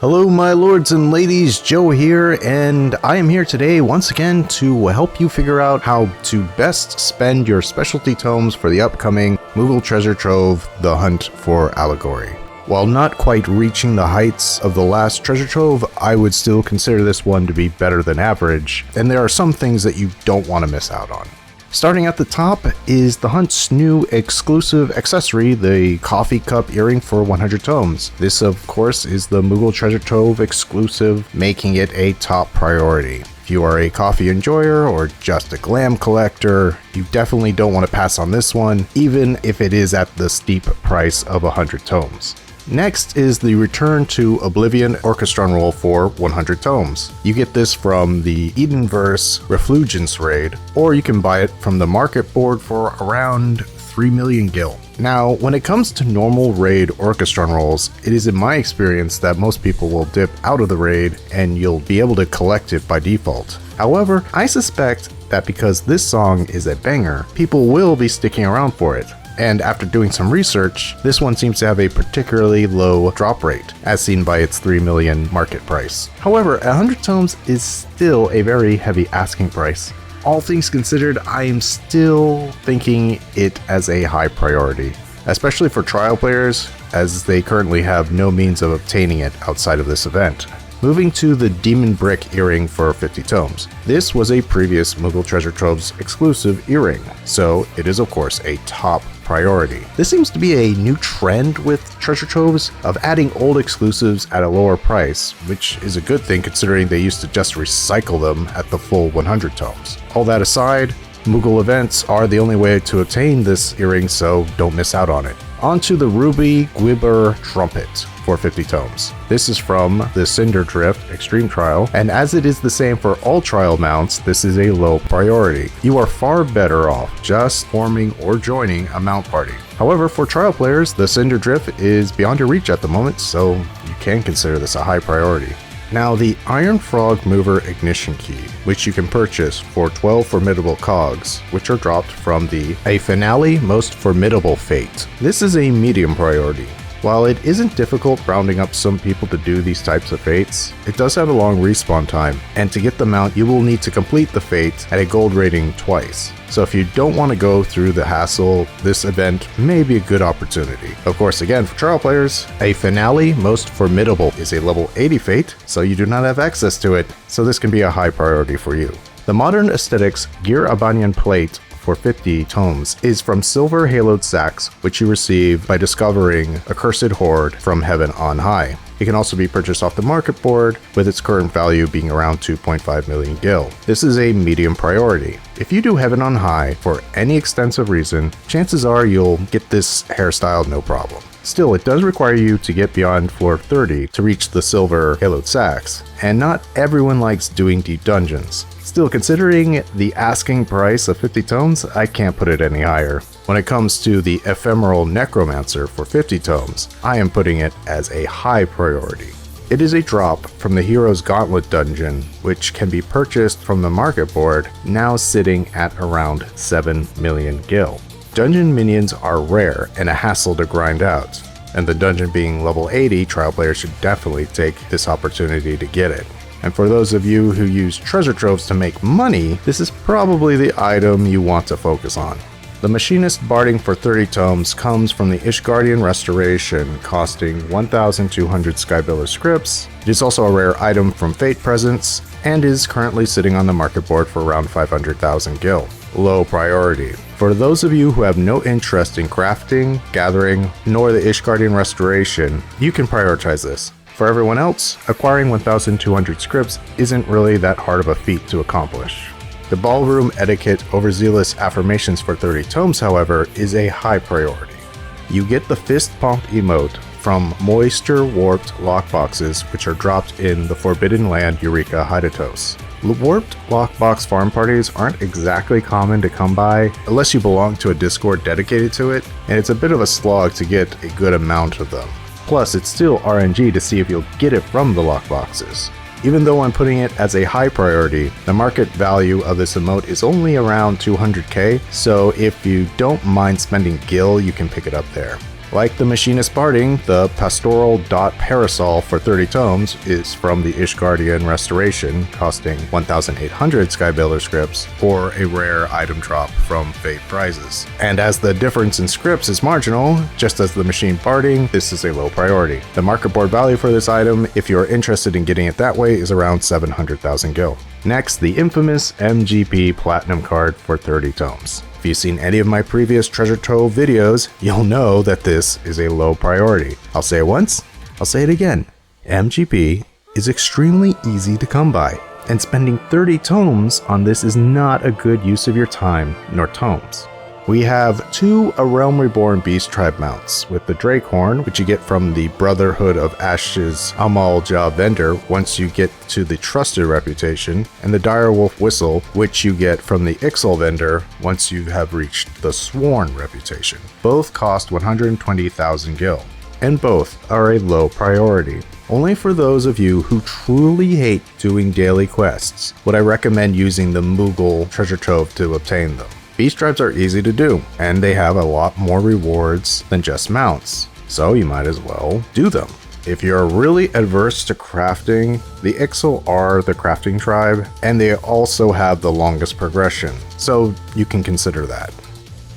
Hello my lords and ladies, Joe here, and I am here today once again to help you figure out how to best spend your specialty tomes for the upcoming Moogle Treasure Trove, The Hunt for Allegory. While not quite reaching the heights of the last Treasure Trove, I would still consider this one to be better than average, and there are some things that you don't want to miss out on. Starting at the top is the Hunt's new exclusive accessory, the coffee cup earring for 100 tomes. This of course is the Moogle Treasure Trove exclusive, making it a top priority. If you are a coffee enjoyer or just a glam collector, you definitely don't want to pass on this one, even if it is at the steep price of 100 tomes. Next is the Return to Oblivion Orchestrion roll for 100 tomes. You get this from the Edenverse Refulgence raid, or you can buy it from the market board for around 3 million gil. Now, when it comes to normal raid Orchestrion rolls, it is in my experience that most people will dip out of the raid and you'll be able to collect it by default. However, I suspect that because this song is a banger, people will be sticking around for it. And after doing some research, this one seems to have a particularly low drop rate, as seen by its 3 million market price. However, 100 tomes is still a very heavy asking price. All things considered, I am still thinking it as a high priority, especially for trial players, as they currently have no means of obtaining it outside of this event. Moving to the Demon Brick earring for 50 tomes. This was a previous Moogle Treasure Trove's exclusive earring, so it is of course a top priority. This seems to be a new trend with Treasure Troves of adding old exclusives at a lower price, which is a good thing considering they used to just recycle them at the full 100 tomes. All that aside, Moogle events are the only way to obtain this earring, so don't miss out on it. On to the Ruby Gwibber Trumpet for 50 tomes. This is from the Cinder Drift Extreme Trial, and as it is the same for all trial mounts, this is a low priority. You are far better off just forming or joining a mount party. However, for trial players, the Cinder Drift is beyond your reach at the moment, so you can consider this a high priority. Now, the Iron Frog Mover Ignition Key, which you can purchase for 12 formidable cogs, which are dropped from the A Finale Most Formidable Fate. This is a medium priority. While it isn't difficult rounding up some people to do these types of fates, it does have a long respawn time, and to get the mount you will need to complete the fate at a gold rating twice. So if you don't want to go through the hassle, this event may be a good opportunity. Of course, again, for trial players, A Finale Most Formidable is a level 80 fate, so you do not have access to it, so this can be a high priority for you. The Modern Aesthetics Gear Abanian Plate for 50 tomes is from Silver Haloed Sacks, which you receive by discovering Accursed Horde from Heaven on High. It can also be purchased off the market board, with its current value being around 2.5 million gil. This is a medium priority. If you do Heaven on High for any extensive reason, chances are you'll get this hairstyle no problem. Still, it does require you to get beyond floor 30 to reach the Silver Haloed Sacks, and not everyone likes doing deep dungeons. Still, considering the asking price of 50 tomes, I can't put it any higher. When it comes to the Ephemeral Necromancer for 50 tomes, I am putting it as a high priority. It is a drop from the Hero's Gauntlet dungeon, which can be purchased from the market board, now sitting at around 7 million gil. Dungeon minions are rare and a hassle to grind out, and the dungeon being level 80, trial players should definitely take this opportunity to get it. And for those of you who use treasure troves to make money, this is probably the item you want to focus on. The Machinist Barding for 30 tomes comes from the Ishgardian Restoration, costing 1,200 Skybillar scripts. It is also a rare item from Fate Presents, and is currently sitting on the market board for around 500,000 gil. Low priority. For those of you who have no interest in crafting, gathering, nor the Ishgardian Restoration, you can prioritize this. For everyone else, acquiring 1,200 scripts isn't really that hard of a feat to accomplish. The Ballroom Etiquette Overzealous Affirmations for 30 tomes, however, is a high priority. You get the Fist Pump emote from Moisture Warped lockboxes, which are dropped in the Forbidden Land Eureka Hydatos. Warped lockbox farm parties aren't exactly common to come by unless you belong to a Discord dedicated to it, and it's a bit of a slog to get a good amount of them. Plus, it's still RNG to see if you'll get it from the lockboxes. Even though I'm putting it as a high priority, the market value of this emote is only around 200k, so if you don't mind spending gil, you can pick it up there. Like the Machinist Barding, the Pastoral Dot Parasol for 30 tomes is from the Ishgardian Restoration, costing 1,800 Skybuilder scripts, or a rare item drop from Fate Prizes. And as the difference in scripts is marginal, just as the Machine Barding, this is a low priority. The market board value for this item, if you're interested in getting it that way, is around 700,000 gil. Next, the infamous MGP Platinum card for 30 tomes. If you've seen any of my previous Treasure Trove videos, you'll know that this is a low priority. I'll say it once, I'll say it again. MGP is extremely easy to come by, and spending 30 tomes on this is not a good use of your time nor tomes. We have 2 A Realm Reborn Beast Tribe mounts, with the Drakehorn, which you get from the Brotherhood of Ash's Amal Ja vendor once you get to the Trusted reputation, and the Direwolf Whistle, which you get from the Ixal vendor once you have reached the Sworn reputation. Both cost 120,000 gil, and both are a low priority. Only for those of you who truly hate doing daily quests would I recommend using the Moogle Treasure Trove to obtain them. Beast Tribes are easy to do, and they have a lot more rewards than just mounts, so you might as well do them. If you're really adverse to crafting, the Ixal are the crafting tribe, and they also have the longest progression, so you can consider that.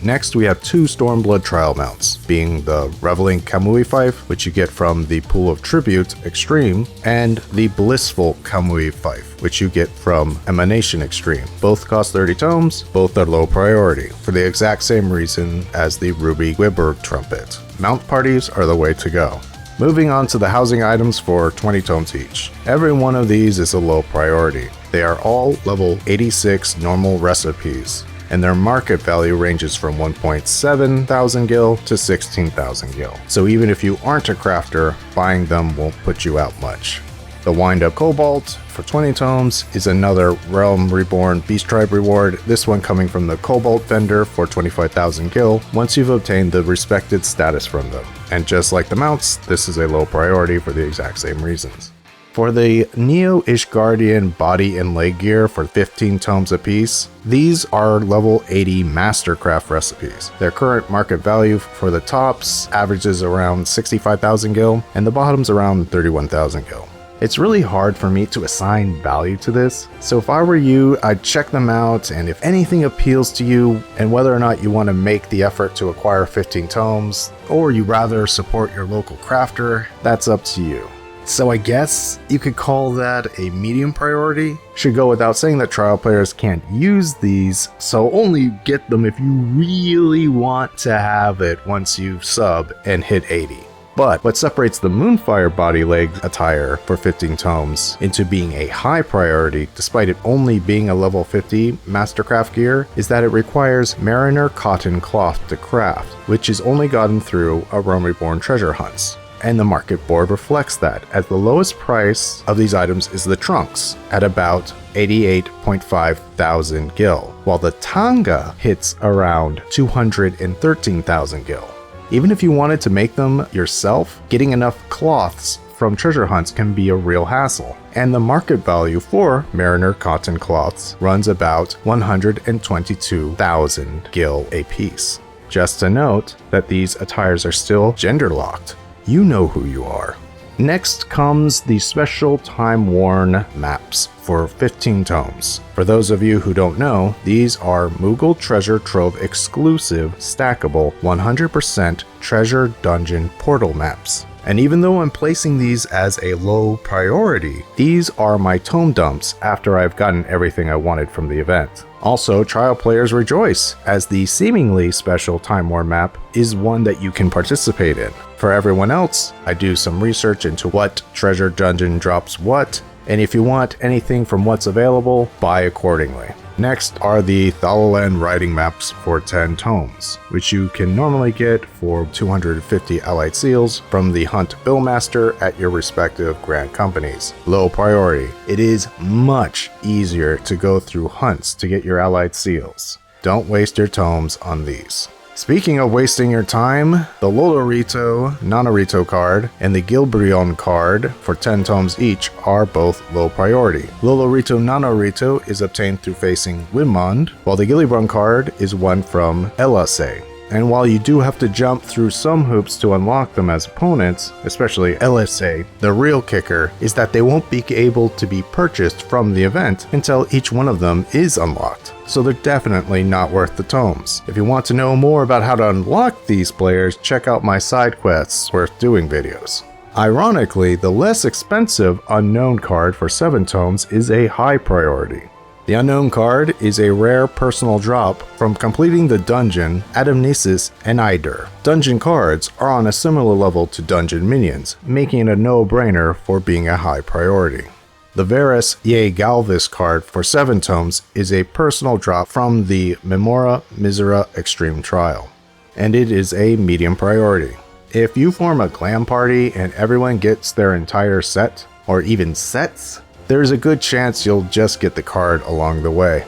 Next, we have 2 Stormblood trial mounts, being the Reveling Kamui Fife, which you get from the Pool of Tribute Extreme, and the Blissful Kamui Fife, which you get from Emanation Extreme. Both cost 30 tomes, both are low priority, for the exact same reason as the Ruby Gwibber Trumpet. Mount parties are the way to go. Moving on to the housing items for 20 tomes each. Every one of these is a low priority. They are all level 86 normal recipes, and their market value ranges from 1.7 thousand gil to 16,000 gil. So even if you aren't a crafter, buying them won't put you out much. The Wind Up Cobalt for 20 tomes is another Realm Reborn Beast Tribe reward, this one coming from the Cobalt vendor for 25,000 gil once you've obtained the respected status from them. And just like the mounts, this is a low priority for the exact same reasons. For the Neo Ishgardian body and leg gear for 15 tomes apiece, these are level 80 Mastercraft recipes. Their current market value for the tops averages around 65,000 gil, and the bottoms around 31,000 gil. It's really hard for me to assign value to this, so if I were you, I'd check them out, and if anything appeals to you, and whether or not you want to make the effort to acquire 15 tomes, or you rather support your local crafter, that's up to you. So I guess you could call that a medium priority. Should go without saying that trial players can't use these, so only get them if you really want to have it once you sub and hit 80. But what separates the Moonfire body leg attire for 15 tomes into being a high priority, despite it only being a level 50 Mastercraft gear, is that it requires Mariner Cotton Cloth to craft, which is only gotten through a Realm Reborn treasure hunts. And the market board reflects that, as the lowest price of these items is the trunks, at about 88.5 thousand gil, while the Tanga hits around 213,000 gil. Even if you wanted to make them yourself, getting enough cloths from treasure hunts can be a real hassle, and the market value for Mariner Cotton Cloths runs about 122,000 gil a piece. Just to note that these attires are still gender locked. You know who you are. Next comes the special time-worn maps for 15 tomes. For those of you who don't know, these are Moogle Treasure Trove exclusive, stackable, 100% treasure dungeon portal maps. And even though I'm placing these as a low priority, these are my tome dumps after I've gotten everything I wanted from the event. Also, trial players rejoice, as the seemingly special Time War map is one that you can participate in. For everyone else, I do some research into what treasure dungeon drops what, and if you want anything from what's available, buy accordingly. Next are the Thalalan writing maps for 10 tomes, which you can normally get for 250 allied seals from the Hunt Billmaster at your respective grant companies. Low priority. It is much easier to go through hunts to get your allied seals. Don't waste your tomes on these. Speaking of wasting your time, the Lolorito Nanorito card and the Gilbrion card for 10 tomes each are both low priority. Lolorito Nanorito is obtained through facing Winmond, while the Gillibrun card is one from Elase. And while you do have to jump through some hoops to unlock them as opponents, especially LSA, the real kicker is that they won't be able to be purchased from the event until each one of them is unlocked. So they're definitely not worth the tomes. If you want to know more about how to unlock these players, check out my side quests worth doing videos. Ironically, the less expensive Unknown card for 7 tomes is a high priority. The Unknown card is a rare personal drop from completing the dungeon Adamnesis and Eider. Dungeon cards are on a similar level to dungeon minions, making it a no-brainer for being a high priority. The Varus Ye Galvis card for 7 tomes is a personal drop from the Memora Misera Extreme Trial, and it is a medium priority. If you form a glam party and everyone gets their entire set, or even sets, there's a good chance you'll just get the card along the way.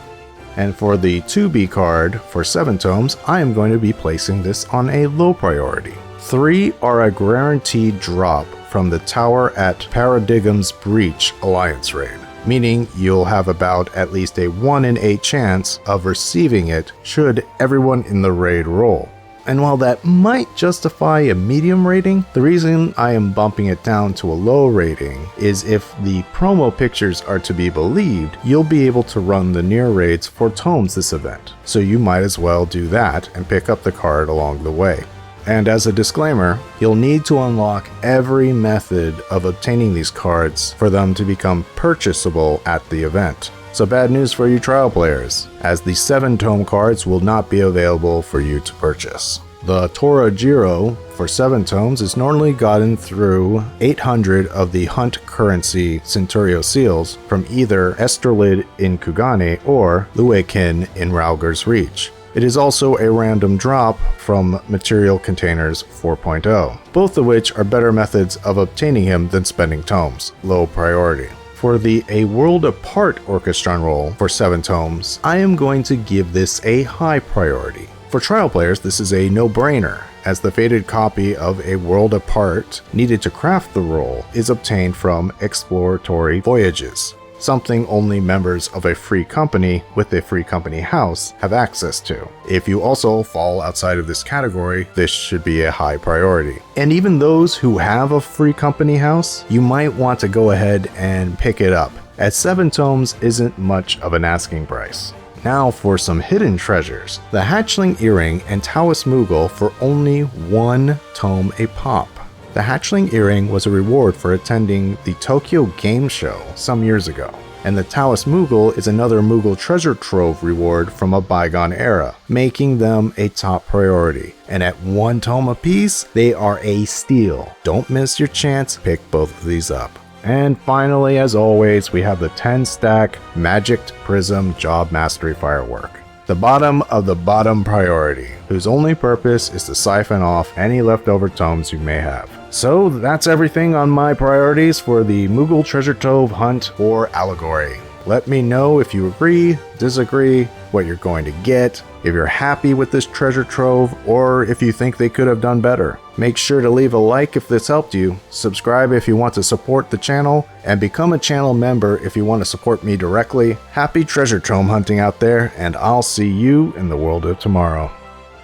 And for the 2B card for 7 tomes, I am going to be placing this on a low priority. 3 are a guaranteed drop from the Tower at Paradigm's Breach Alliance raid, meaning you'll have about at least a 1 in 8 chance of receiving it should everyone in the raid roll. And while that might justify a medium rating, the reason I am bumping it down to a low rating is if the promo pictures are to be believed, you'll be able to run the near raids for tomes this event, so you might as well do that and pick up the card along the way. And as a disclaimer, you'll need to unlock every method of obtaining these cards for them to become purchasable at the event. So bad news for you trial players, as the 7 tome cards will not be available for you to purchase. The Tora Jiro for 7 tomes is normally gotten through 800 of the Hunt currency Centurio seals from either Esterlid in Kugane or Luekin in Ralger's Reach. It is also a random drop from Material Containers 4.0, both of which are better methods of obtaining him than spending tomes, low priority. For the A World Apart Orchestrion roll for 7 tomes, I am going to give this a high priority. For trial players, this is a no-brainer, as the faded copy of A World Apart needed to craft the roll is obtained from Exploratory Voyages, something only members of a free company with a free company house have access to. If you also fall outside of this category, this should be a high priority. And even those who have a free company house, you might want to go ahead and pick it up, as 7 tomes isn't much of an asking price. Now for some hidden treasures. The Hatchling Earring and Taoist Moogle for only 1 tome a pop. The Hatchling Earring was a reward for attending the Tokyo Game Show some years ago, and the Taoist Moogle is another Moogle treasure trove reward from a bygone era, making them a top priority. And at 1 tome apiece, they are a steal. Don't miss your chance, pick both of these up. And finally, as always, we have the 10-stack Magicked Prism Job Mastery Firework, the bottom of the bottom priority, whose only purpose is to siphon off any leftover tomes you may have. So that's everything on my priorities for the Moogle Treasure Trove Hunt or Allegory. Let me know if you agree, disagree, what you're going to get, if you're happy with this treasure trove, or if you think they could have done better. Make sure to leave a like if this helped you, subscribe if you want to support the channel, and become a channel member if you want to support me directly. Happy treasure trove hunting out there, and I'll see you in the world of tomorrow.